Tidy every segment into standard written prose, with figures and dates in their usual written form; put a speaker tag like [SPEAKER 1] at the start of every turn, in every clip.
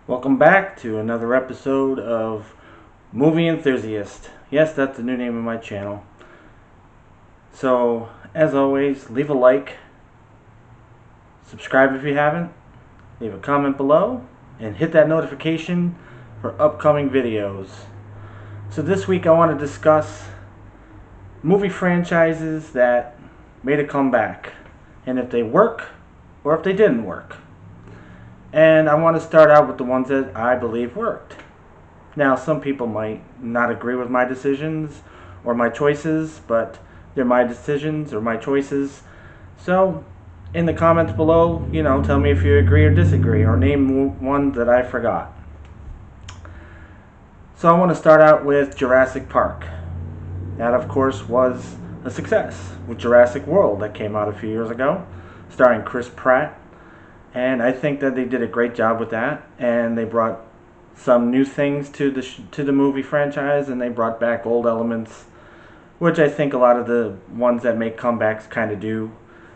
[SPEAKER 1] Welcome back to another episode of Movie Enthusiast. Yes, that's the new name of my channel. So, as always, leave a like, subscribe if you haven't, leave a comment below, and hit that notification for upcoming videos. So this week I want to discuss movie franchises that made a comeback, and if they work or if they didn't work. And I want to start out with the ones that I believe worked. Now, some people might not agree with my decisions or my choices, but they're my decisions or my choices. So, in the comments below, tell me if you agree or disagree, or name one that I forgot. So, I want to start out with Jurassic Park. That, of course, was a success with Jurassic World that came out a few years ago, starring Chris Pratt. And I think that they did a great job with that, and they brought some new things to the movie franchise, and they brought back old elements, which I think a lot of the ones that make comebacks kind of do.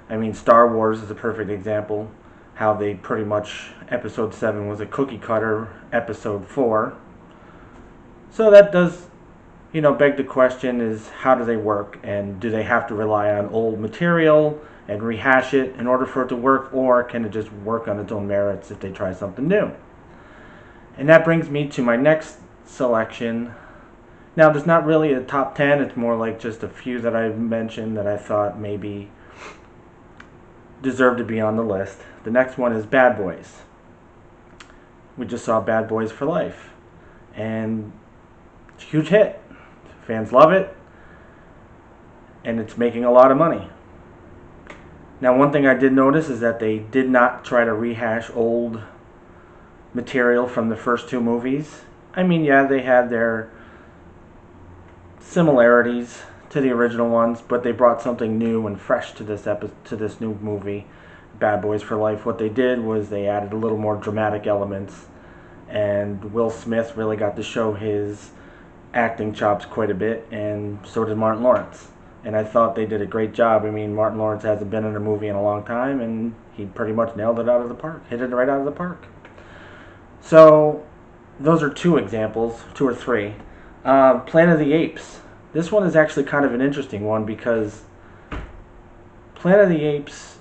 [SPEAKER 1] I mean, Star Wars is a perfect example, how they pretty much, Episode 7 was a cookie cutter Episode 4. So that does, beg the question is, how do they work, and do they have to rely on old material and rehash it in order for it to work, or can it just work on its own merits if they try something new? And that brings me to my next selection. Now, there's not really a top 10, it's more like just a few that I've mentioned that I thought maybe deserve to be on the list. The next one is Bad Boys. We just saw Bad Boys for Life, and it's a huge hit. Fans love it, and it's making a lot of money. Now, one thing I did notice is that they did not try to rehash old material from the first two movies. I mean, yeah, they had their similarities to the original ones, but they brought something new and fresh to this new movie, Bad Boys for Life. What they did was they added a little more dramatic elements, and Will Smith really got to show his acting chops quite a bit, and so did Martin Lawrence. And I thought they did a great job. I mean, Martin Lawrence hasn't been in a movie in a long time, and he pretty much nailed it out of the park, hit it right out of the park. So, those are two examples, two or three. Planet of the Apes. This one is actually kind of an interesting one because Planet of the Apes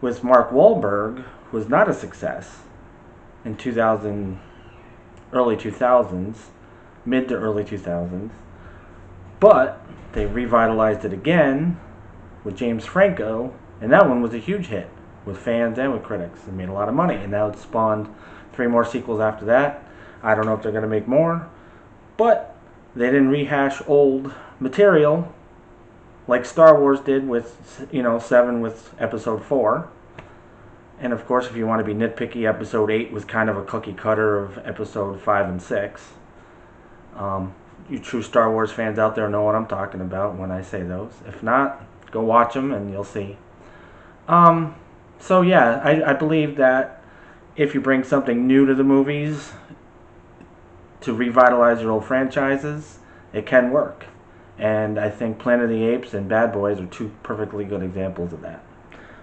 [SPEAKER 1] with Mark Wahlberg was not a success in early 2000s, mid to early 2000s. But they revitalized it again with James Franco, and that one was a huge hit with fans and with critics. It made a lot of money, and now it spawned 3 more sequels after that. I don't know if they're going to make more, but they didn't rehash old material like Star Wars did with 7 with Episode 4. And of course, if you want to be nitpicky, Episode 8 was kind of a cookie cutter of Episode 5 and 6. You true Star Wars fans out there know what I'm talking about when I say those. If not, go watch them and you'll see. So yeah, I believe that if you bring something new to the movies to revitalize your old franchises, it can work. And I think Planet of the Apes and Bad Boys are 2 perfectly good examples of that.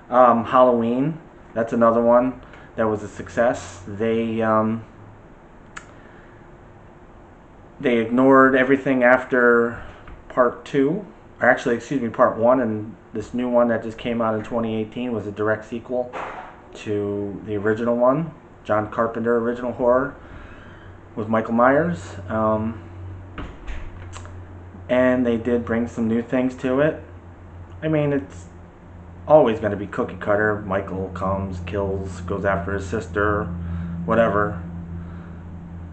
[SPEAKER 1] Halloween, that's another one that was a success. They ignored everything after part 2, or actually, part 1, and this new one that just came out in 2018 was a direct sequel to the original one, John Carpenter original horror with Michael Myers. And they did bring some new things to it. I mean, it's always going to be cookie cutter. Michael comes, kills, goes after his sister, whatever,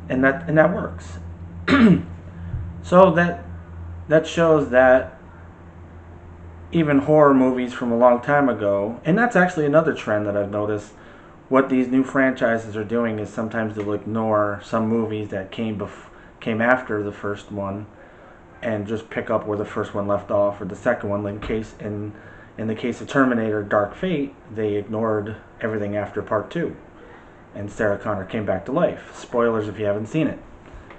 [SPEAKER 1] and that works. So that shows that even horror movies from a long time ago, and that's actually another trend that I've noticed, what these new franchises are doing is sometimes they'll ignore some movies that came after the first one and just pick up where the first one left off, or the second one. In the case of Terminator Dark Fate, they ignored everything after part 2, and Sarah Connor came back to life. Spoilers if you haven't seen it.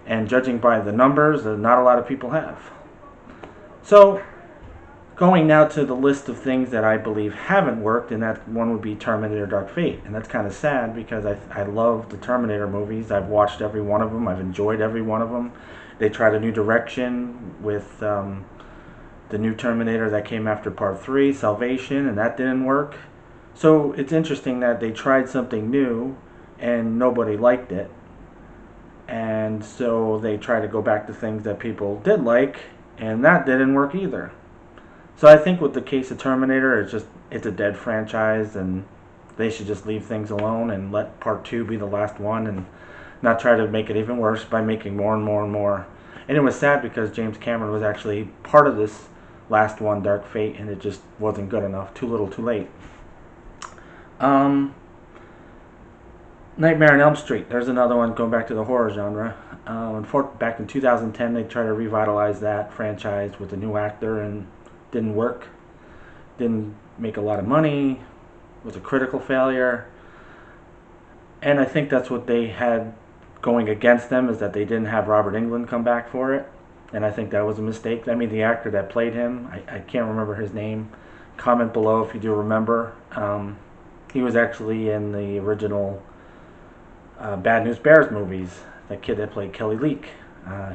[SPEAKER 1] And judging by the numbers, not a lot of people have. So, Going now to the list of things that I believe haven't worked, and that one would be Terminator Dark Fate. And that's kind of sad because I love the Terminator movies. I've watched every one of them. I've enjoyed every one of them. They tried a new direction with the new Terminator that came after Part 3, Salvation, and that didn't work. So it's interesting that they tried something new and nobody liked it. And so they try to go back to things that people did like, and that didn't work either. So I think with the case of Terminator, it's a dead franchise, and they should just leave things alone and let Part 2 be the last one, and not try to make it even worse by making more and more and more. And it was sad because James Cameron was actually part of this last one, Dark Fate, and it just wasn't good enough. Too little, too late. Nightmare on Elm Street. There's another one going back to the horror genre. Back in 2010, they tried to revitalize that franchise with a new actor, and didn't work. Didn't make a lot of money. Was a critical failure. And I think that's what they had going against them, is that they didn't have Robert Englund come back for it. And I think that was a mistake. I mean, the actor that played him, I can't remember his name. Comment below if you do remember. He was actually in the original Bad News Bears movies. That kid that played Kelly Leak.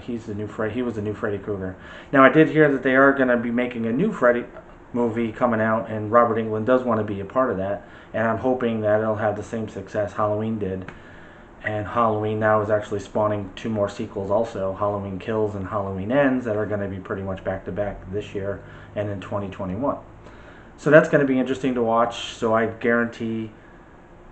[SPEAKER 1] He was the new Freddy Krueger. Now, I did hear that they are going to be making a new Freddy movie coming out, and Robert Englund does want to be a part of that. And I'm hoping that it'll have the same success Halloween did. And Halloween now is actually spawning 2 more sequels also, Halloween Kills and Halloween Ends, that are going to be pretty much back-to-back this year and in 2021. So that's going to be interesting to watch. So I guarantee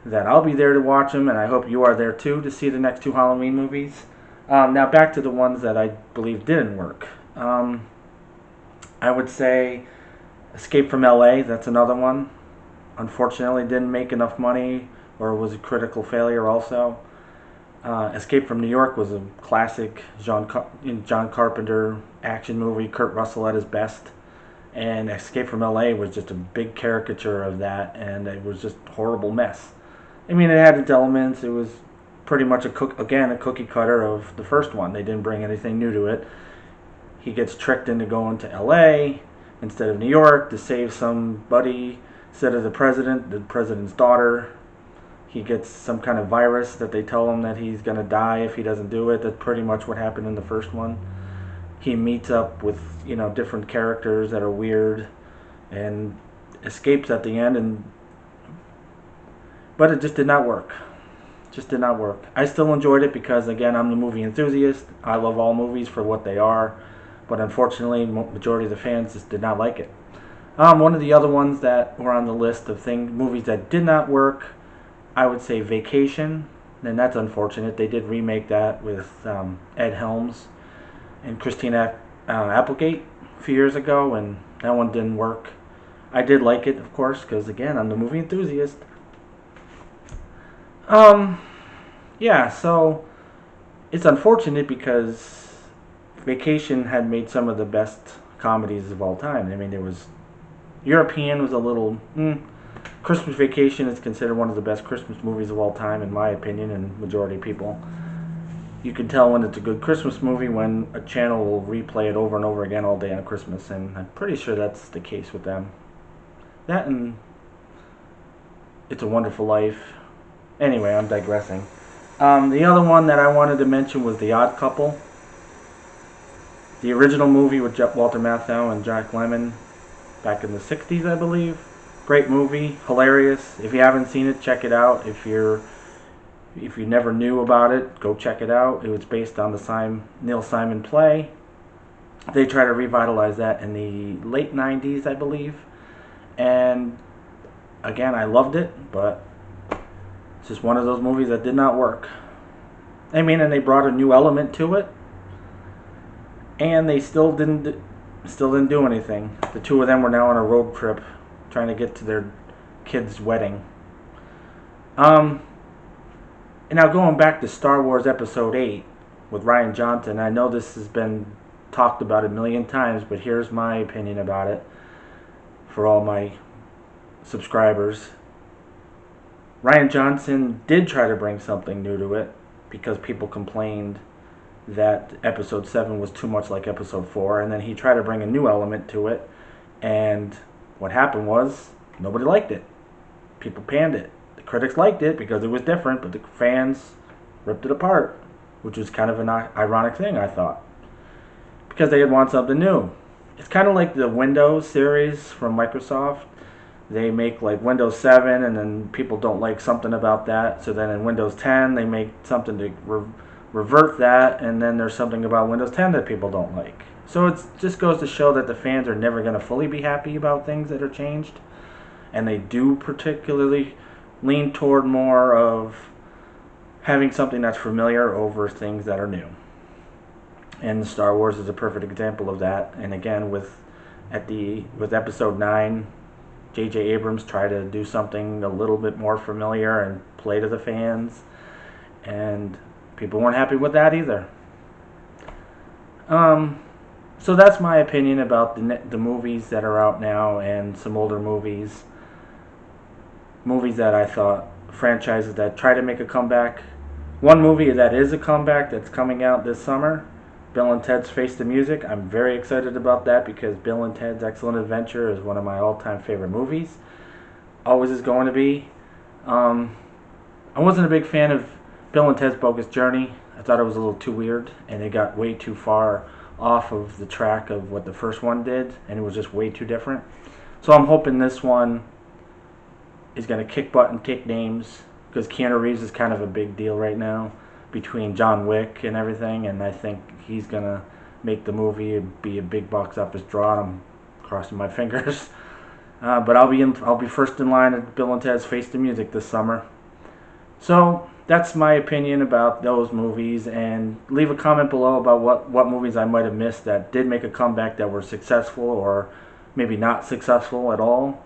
[SPEAKER 1] that I'll be there to watch them, and I hope you are there too to see the next 2 Halloween movies. Now back to the ones that I believe didn't work. I would say Escape from LA, that's another one. Unfortunately didn't make enough money, or was a critical failure also. Escape from New York was a classic John Carpenter action movie, Kurt Russell at his best. And Escape from LA was just a big caricature of that, and it was just a horrible mess. I mean, it had its elements. It was pretty much a cookie cutter of the first one. They didn't bring anything new to it. He gets tricked into going to LA instead of New York to save somebody instead of the president's daughter. He gets some kind of virus that they tell him that he's going to die if he doesn't do it. That's pretty much what happened in the first one. He meets up with, different characters that are weird and escapes at the end, but it just did not work. Just did not work. I still enjoyed it because, again, I'm the movie enthusiast. I love all movies for what they are, but unfortunately, majority of the fans just did not like it. One of the other ones that were on the list of movies that did not work, I would say Vacation, and that's unfortunate. They did remake that with Ed Helms and Christina Applegate a few years ago, and that one didn't work. I did like it, of course, because, again, I'm the movie enthusiast. Yeah, so it's unfortunate because Vacation had made some of the best comedies of all time. I mean, there was European was a little... Christmas Vacation is considered one of the best Christmas movies of all time, in my opinion, and majority of people. You can tell when it's a good Christmas movie when a channel will replay it over and over again all day on Christmas, and I'm pretty sure that's the case with them. That and It's a Wonderful Life. Anyway, I'm digressing. The other one that I wanted to mention was The Odd Couple. The original movie with Walter Matthau and Jack Lemmon back in the 60s, I believe. Great movie, hilarious. If you haven't seen it, check it out. If you never knew about it, go check it out. It was based on the Neil Simon play. They tried to revitalize that in the late 90s, I believe. And again, I loved it, but it's just one of those movies that did not work. I mean, and they brought a new element to it, and they still didn't do anything. The 2 of them were now on a road trip trying to get to their kid's wedding. And now going back to Star Wars Episode 8 with Rian Johnson, I know this has been talked about a million times, but here's my opinion about it for all my subscribers. Rian Johnson did try to bring something new to it because people complained that Episode 7 was too much like Episode 4, and then he tried to bring a new element to it, And what happened was nobody liked it. People panned it. The critics liked it because it was different, but the fans ripped it apart, which was kind of an ironic thing, I thought, because they had want something new. It's kind of like the Windows series from Microsoft. They make like Windows 7, and then people don't like something about that. So then in Windows 10, they make something to revert that, and then there's something about Windows 10 that people don't like. So it just goes to show that the fans are never going to fully be happy about things that are changed. And they do particularly lean toward more of having something that's familiar over things that are new. And Star Wars is a perfect example of that. And again, with Episode 9, J.J. Abrams tried to do something a little bit more familiar and play to the fans, and people weren't happy with that either. So that's my opinion about the movies that are out now and some older movies. Movies that I thought, franchises that try to make a comeback. One movie that is a comeback that's coming out this summer, Bill and Ted's Face the Music. I'm very excited about that because Bill and Ted's Excellent Adventure is one of my all-time favorite movies. Always is going to be. I wasn't a big fan of Bill and Ted's Bogus Journey. I thought it was a little too weird, and it got way too far off of the track of what the first one did, and it was just way too different. So I'm hoping this one is going to kick butt and take names, because Keanu Reeves is kind of a big deal right now between John Wick and everything, and I think he's going to make the movie be a big box office draw. I'm crossing my fingers. But I'll be first in line at Bill and Ted's Face the Music this summer. So that's my opinion about those movies, and leave a comment below about what movies I might have missed that did make a comeback that were successful or maybe not successful at all.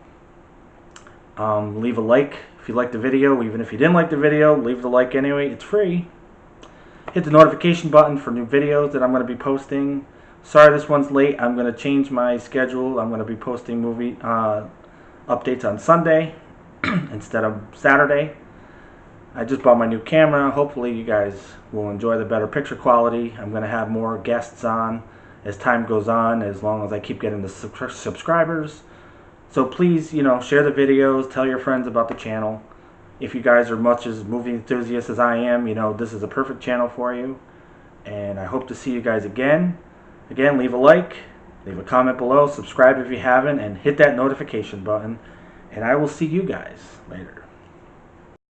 [SPEAKER 1] Leave a like if you liked the video. Even if you didn't like the video, leave the like anyway. It's free. Hit the notification button for new videos that I'm going to be posting. Sorry this one's late. I'm going to change my schedule. I'm going to be posting movie updates on Sunday instead of Saturday. I just bought my new camera. Hopefully you guys will enjoy the better picture quality. I'm going to have more guests on as time goes on, as long as I keep getting the subscribers. So please, share the videos, tell your friends about the channel. If you guys are much as movie enthusiasts as I am, this is a perfect channel for you. And I hope to see you guys again. Again, leave a like, leave a comment below, subscribe if you haven't, and hit that notification button. And I will see you guys later.